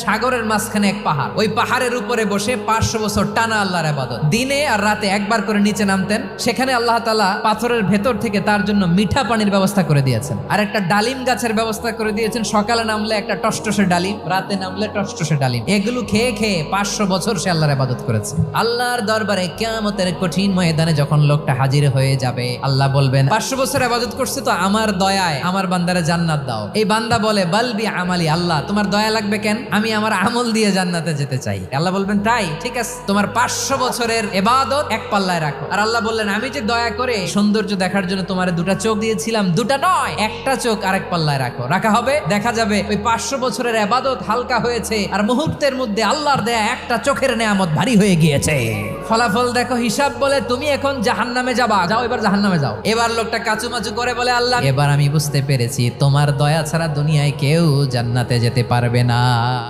সাগরের মাঝখানে এক পাহাড়, ওই পাহাড়ের উপরে বসে 500 বছর টানা আল্লাহর ইবাদত। দিনে আর রাতে একবার করে নিচে নামতেন। সেখানে আল্লাহ তাআলা পাথরের ভেতর থেকে তার জন্য মিঠা পানির ব্যবস্থা করে দিয়েছেন, আর একটা ডালিম গাছের ব্যবস্থা করে দিয়েছেন। সকালে নামলে একটা টসটসে ডালিম, রাতে নামলে টসটসে ডালিম। এগুলো খেয়ে খেয়ে 500 বছর সে আল্লাহর ইবাদত করেছে। আল্লাহর দরবারে কিয়ামতের কঠিন ময়দানে যখন লোকটা হাজির হয়ে যাবে, আল্লাহ বলবেন 500 বছর ইবাদত করছে তো আমার দয়ায় আমার বান্দারে জান্নাত দাও। এই বান্দা বলে বালবি আমালি, আল্লাহ তোমার দয়া লাগবে কেন, আমি আমার আমল দিয়ে জান্নাতে যেতে চাই। আল্লাহ বলবেন তাই, ঠিক আছে, তোমার 500 বছরের ইবাদত এক পাল্লায় রাখো। আর আল্লাহ বললেন আমি যে দয়া করে সৌন্দর্য দেখার জন্য তোমার দুটা চোখ দিয়েছিলাম, দুটা নয় একটা চোখ আরেক পাল্লায় রাখো। রাখা হবে, দেখা যাবে ওই 500 বছরের ইবাদত হালকা হয়েছে, আর মুহূর্তের মধ্যে আল্লাহর দেয়া একটা চোখের নেয়ামত ভারী হয়ে গিয়েছে। ফলাফল দেখো, হিসাব বলে তুমি এখন জাহান্নামে যাবা, যাও এবার জাহান্নামে যাও। এবার লোকটা কাচুমাচু করে বলে আল্লাহ এবার আমি বুঝতে পেরেছি তোমার দয়া ছাড়া দুনিয়ায় কেউ জান্নাতে যেতে পারবে না।